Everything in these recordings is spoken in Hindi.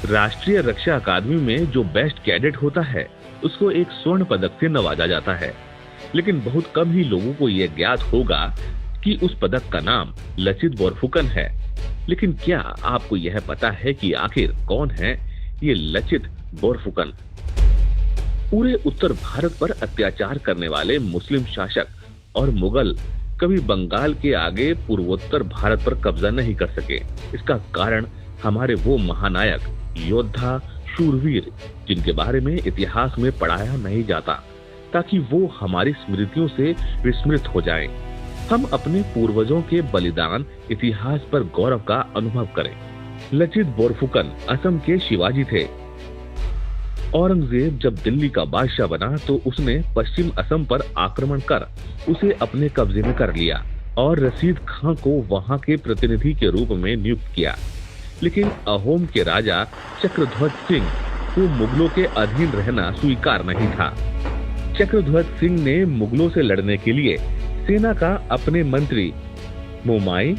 राष्ट्रीय रक्षा अकादमी में जो बेस्ट कैडेट होता है उसको एक स्वर्ण पदक से नवाजा जाता है, लेकिन बहुत कम ही लोगों को यह ज्ञात होगा कि उस पदक का नाम लचित बोरफुकन है। लेकिन क्या आपको यह पता है कि आखिर कौन है ये लचित बोरफुकन? पूरे उत्तर भारत पर अत्याचार करने वाले मुस्लिम शासक और मुगल कभी बंगाल के आगे पूर्वोत्तर भारत पर कब्जा नहीं कर सके। इसका कारण हमारे वो महानायक, योद्धा, शूरवीर जिनके बारे में इतिहास में पढ़ाया नहीं जाता, ताकि वो हमारी स्मृतियों से विस्मृत हो जाएं। हम अपने पूर्वजों के बलिदान, इतिहास पर गौरव का अनुभव करें। लचित बोरफुकन असम के शिवाजी थे। औरंगजेब जब दिल्ली का बादशाह बना तो उसने पश्चिम असम पर आक्रमण कर उसे अपने कब्जे में कर लिया और रशीद खां को वहां के प्रतिनिधि के रूप में नियुक्त किया। लेकिन अहोम के राजा चक्रध्वज सिंह को मुगलों के अधीन रहना स्वीकार नहीं था। चक्रध्वज सिंह ने मुगलों से लड़ने के लिए सेना का अपने मंत्री मोमाई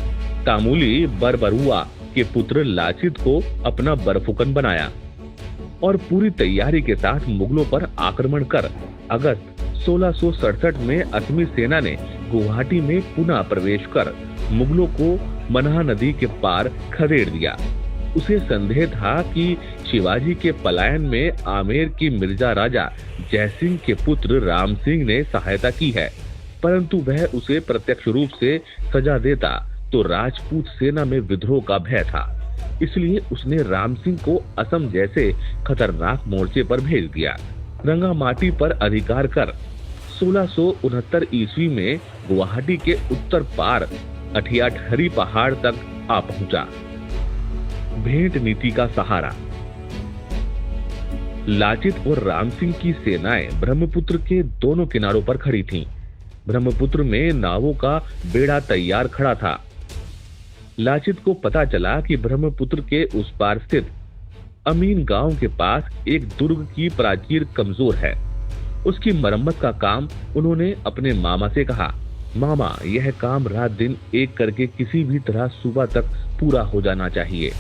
तामुली बरबरुआ के पुत्र लाचित को अपना बरफुकन बनाया और पूरी तैयारी के साथ मुगलों पर आक्रमण कर अगस्त 1667 में असमी सेना ने गुवाहाटी में पुनः प्रवेश कर मुगलों को मन्हा नदी के पार खदेड़ दिया। उसे संदेह था कि शिवाजी के पलायन में आमेर की मिर्जा राजा जयसिंह के पुत्र राम सिंह ने सहायता की है, परंतु वह उसे प्रत्यक्ष रूप से सजा देता तो राजपूत सेना में विद्रोह का भय था। इसलिए उसने राम सिंह को असम जैसे खतरनाक मोर्चे पर भेज दिया। रंगामाटी पर अधिकार कर 1669 ईस्वी में गुवाहाटी के उत्तर पार अठियाठहरी पहाड़ तक आ पहुंचा। भेंट नीति का सहारा। लाचित और राम सिंह की सेनाएं ब्रह्मपुत्र के दोनों किनारों पर खड़ी थीं। ब्रह्मपुत्र में नावों का बेड़ा तैयार खड़ा था। लाचित को पता चला कि ब्रह्मपुत्र के उस पार स्थित अमीन गांव के पास एक दुर्ग की प्राचीर कमजोर है। उसकी मरम्मत का काम उन्होंने अपने मामा से कहा। मामा, यह काम रात दिन एक करके किसी भी तरह सुबह तक पूरा हो जाना चाहिए।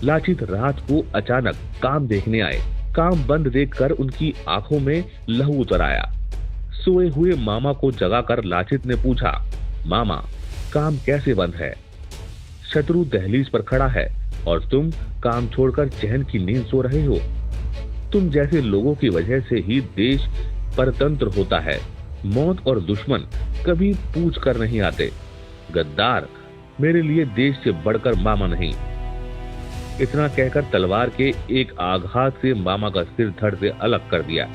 लाचित रात को अचानक काम देखने आए। काम बंद देखकर उनकी आंखों में लहू उतर आया। सोए हुए मामा को जगाकर लाचित ने पूछा, मामा, काम कैसे बंद है? शत्रु दहलीज पर खड़ा है और तुम काम छोड़कर चैन की नींद सो रहे हो। तुम जैसे लोगों की वजह से ही देश परतंत्र होता है। मौत और दुश्मन कभी पूछ कर नहीं आते। गद्दार, मेरे लिए देश से बढ़कर मामा नहीं। इतना कहकर तलवार के एक आघात से मामा का सिर धड़ से अलग कर दिया।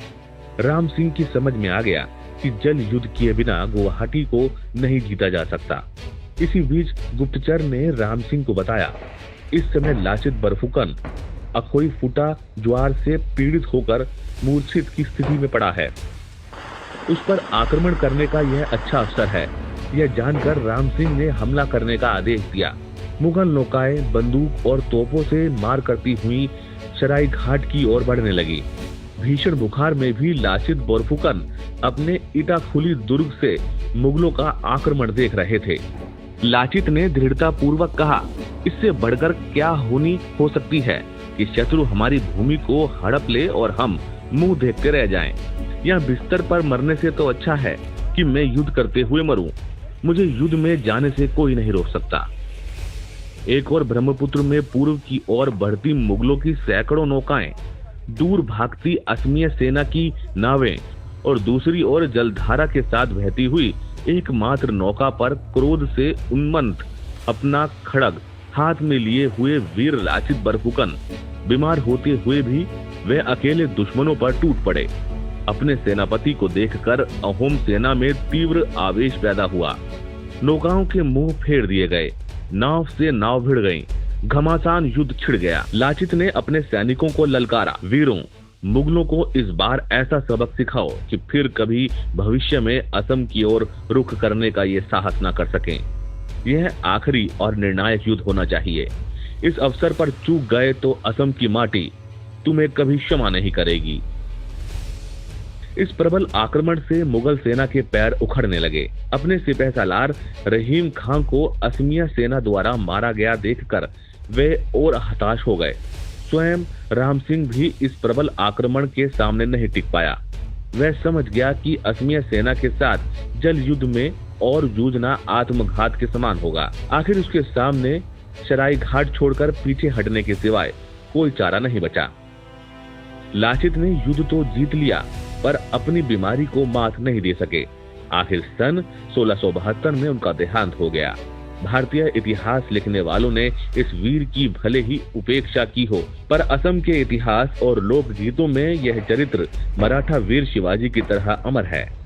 राम सिंह की समझ में आ गया कि जल युद्ध किए बिना गुवाहाटी को नहीं जीता जा सकता। इसी बीच गुप्तचर ने राम सिंह को बताया, इस समय लाचित बरफुकन अखोई फुटा ज्वार से पीड़ित होकर मूर्छित की स्थिति में पड़ा है। उस पर आक्रमण करने का यह अच्छा अवसर है। यह जानकर राम सिंह ने हमला करने का आदेश दिया। मुगल नौकाएं बंदूक और तोपों से मार करती हुई सराय घाट की ओर बढ़ने लगी। भीषण बुखार में भी लाचित बोरफुकन अपने इटाखुली दुर्ग से मुगलों का आक्रमण देख रहे थे। लाचित ने दृढ़ता पूर्वक कहा, इससे बढ़कर क्या होनी हो सकती है कि शत्रु हमारी भूमि को हड़प ले और हम मुंह देखते रह जाएं। यहाँ बिस्तर पर मरने से तो अच्छा है कि मैं युद्ध करते हुए मरूं। मुझे युद्ध में जाने से कोई नहीं रोक सकता। एक और ब्रह्मपुत्र में पूर्व की ओर बढ़ती मुगलों की सैकड़ों नौकाएं, दूर भागती असमीय सेना की नावें और दूसरी ओर जलधारा के साथ बहती हुई एकमात्र नौका पर क्रोध से उन्मत्त अपना खड़ग हाथ में लिए हुए वीर लाचित बरफुकन बीमार होते हुए भी वे अकेले दुश्मनों पर टूट पड़े। अपने सेनापति को देखकर अहोम सेना में तीव्र आवेश पैदा हुआ। नौकाओं के मुंह फेर दिए गए, नाव से नाव भिड़ गईं, घमासान युद्ध छिड़ गया। लाचित ने अपने सैनिकों को ललकारा, वीरों, मुगलों को इस बार ऐसा सबक सिखाओ कि फिर कभी भविष्य में असम की ओर रुख करने का ये साहस न कर सकें। यह आखिरी और निर्णायक युद्ध होना चाहिए। इस अवसर पर चूक गए तो असम की माटी तुम्हें कभी क्षमा नहीं करेगी। इस प्रबल आक्रमण से मुगल सेना के पैर उखड़ने लगे। अपने सिपहसालार रहीम खां को असमिया सेना द्वारा मारा गया देखकर वे और हताश हो गए। स्वयं राम सिंह भी इस प्रबल आक्रमण के सामने नहीं टिक पाया। वह समझ गया कि असमिया सेना के साथ जल युद्ध में और जूझना आत्मघात के समान होगा। आखिर उसके सामने शराई घाट छोड़कर पीछे हटने के सिवाय कोई चारा नहीं बचा। लाचित ने युद्ध तो जीत लिया, पर अपनी बीमारी को मात नहीं दे सके। आखिर सन 1672 में उनका देहांत हो गया। भारतीय इतिहास लिखने वालों ने इस वीर की भले ही उपेक्षा की हो, पर असम के इतिहास और लोक गीतों में यह चरित्र मराठा वीर शिवाजी की तरह अमर है।